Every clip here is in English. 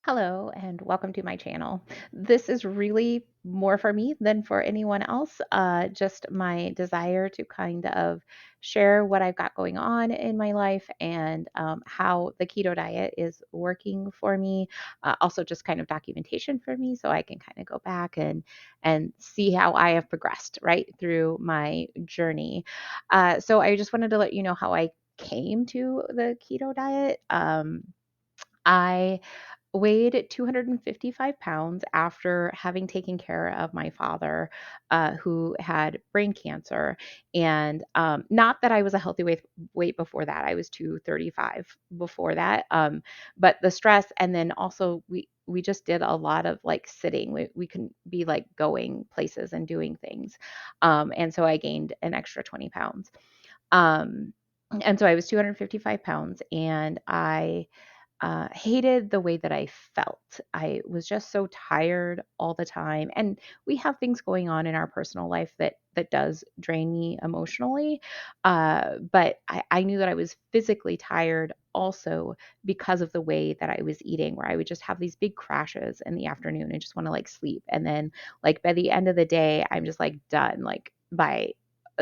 Hello and welcome to my channel. This is really more for me than for anyone else. Just my desire to kind of share what I've got going on in my life and how the keto diet is working for me. Also, just kind of documentation for me, so I can kind of go back and see how I have progressed right through my journey. So I just wanted to let you know how I came to the keto diet. I weighed 255 pounds after having taken care of my father, who had brain cancer. And not that I was a healthy weight before that, I was 235 before that. But the stress, and then also we just did a lot of like sitting. We couldn't be like going places and doing things. And so I gained an extra 20 pounds. Um, and so I was 255 pounds, and I hated the way that I felt. I was just so tired all the time, and we have things going on in our personal life that does drain me emotionally. But I knew that I was physically tired also because of the way that I was eating, where I would just have these big crashes in the afternoon and just want to like sleep, and then like by the end of the day, I'm just like done. Like by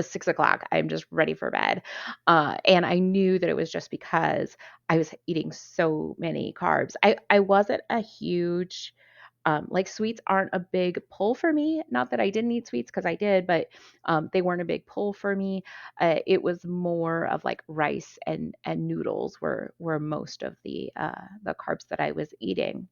6 o'clock, I'm just ready for bed. And I knew that it was just because I was eating so many carbs. I wasn't a huge like sweets aren't a big pull for me. Not that I didn't eat sweets because I did, but they weren't a big pull for me. It was more of like rice and noodles were most of the carbs that I was eating.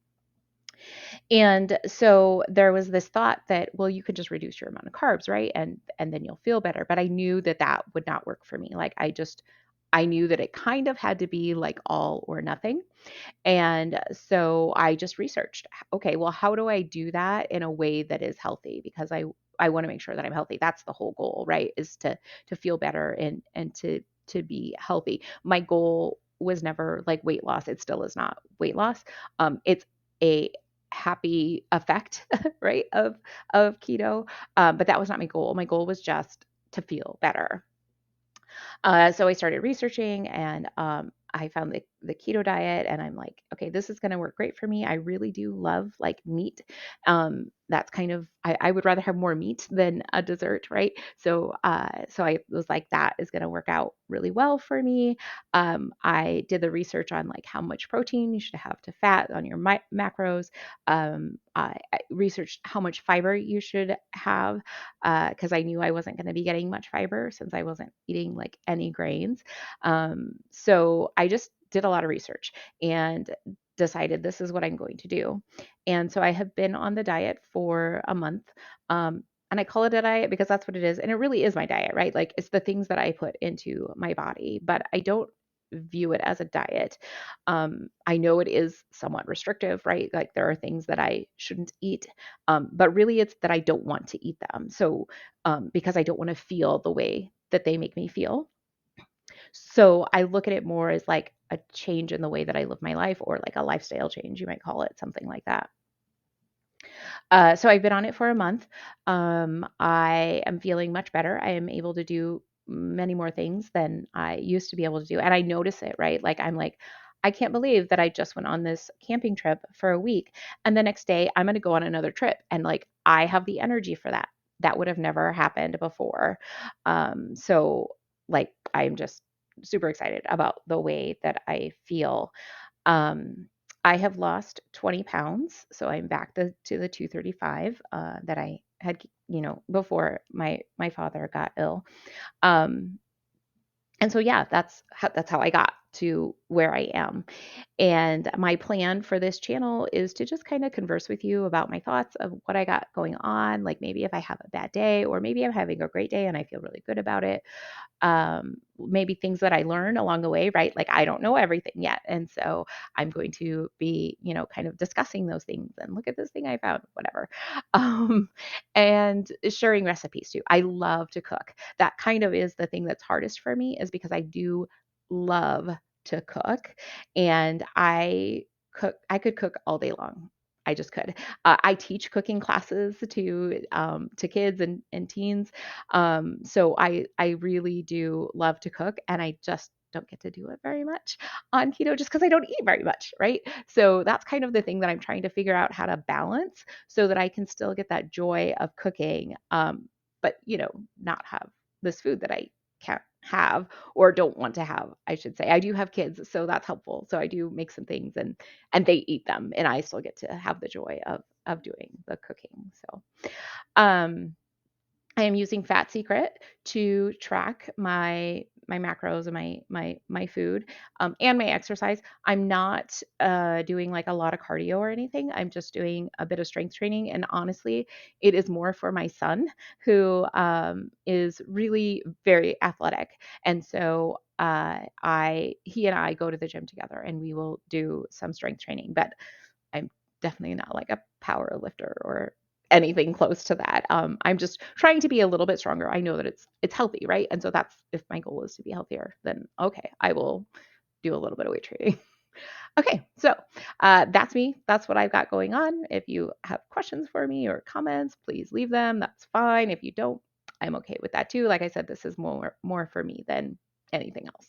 And so there was this thought that, well, you could just reduce your amount of carbs, right? And then you'll feel better. But I knew that that would not work for me. Like I knew that it kind of had to be like all or nothing. And so I just researched, okay, well, how do I do that in a way that is healthy? Because I want to make sure that I'm healthy. That's the whole goal, right? Is to feel better and to be healthy. My goal was never like weight loss. It still is not weight loss. It's a happy effect, right, of keto. But that was not my goal. My goal was just to feel better. So I started researching, and I found the keto diet, and I'm like, okay, this is going to work great for me. I really do love like meat. That's kind of I would rather have more meat than a dessert, right? So I was like, that is going to work out really well for me. I did the research on like how much protein you should have to fat on your macros. I researched how much fiber you should have because I knew I wasn't going to be getting much fiber since I wasn't eating like any grains. So I just did a lot of research and decided this is what I'm going to do. And so I have been on the diet for a month. And I call it a diet because that's what it is. And it really is my diet, right? Like it's the things that I put into my body, but I don't view it as a diet. I know it is somewhat restrictive, right? Like there are things that I shouldn't eat, but really it's that I don't want to eat them. So, because I don't want to feel the way that they make me feel. So I look at it more as like a change in the way that I live my life, or like a lifestyle change, you might call it something like that. So I've been on it for a month. I am feeling much better. I am able to do many more things than I used to be able to do. And I notice it, right? Like, I'm like, I can't believe that I just went on this camping trip for a week. And the next day, I'm going to go on another trip. And like, I have the energy for that. That would have never happened before. So, like, I'm just super excited about the way that I feel. um, I have lost 20 pounds, so I'm back to the 235 that I had, before my father got ill. Um, and so yeah, that's how I got to where I am. And my plan for this channel is to just kind of converse with you about my thoughts of what I got going on. Like maybe if I have a bad day, or maybe I'm having a great day and I feel really good about it. Maybe things that I learn along the way, right? Like I don't know everything yet. And so I'm going to be, kind of discussing those things and look at this thing I found, whatever. Um, and sharing recipes too. I love to cook. That kind of is the thing that's hardest for me, is because I do love to cook, and I could cook all day long. I just could. I teach cooking classes to kids and teens, so I really do love to cook, and I just don't get to do it very much on keto just because I don't eat very much, right? So that's kind of the thing that I'm trying to figure out how to balance so that I can still get that joy of cooking, but not have this food that I can't have or don't want to have, I should say. I do have kids, so that's helpful. So I do make some things and they eat them, and I still get to have the joy of doing the cooking. So, um I am using Fat Secret to track my macros and my food, and my exercise. I'm not doing like a lot of cardio or anything. I'm just doing a bit of strength training, and honestly, it is more for my son who is really very athletic, and so I he and I go to the gym together, and we will do some strength training. But I'm definitely not like a power lifter or anything close to that. I'm just trying to be a little bit stronger. I know that it's healthy, right? And so that's if my goal is to be healthier, then okay, I will do a little bit of weight training. Okay, so that's me. That's what I've got going on. If you have questions for me or comments, please leave them. That's fine. If you don't, I'm okay with that too. Like I said, this is more for me than anything else.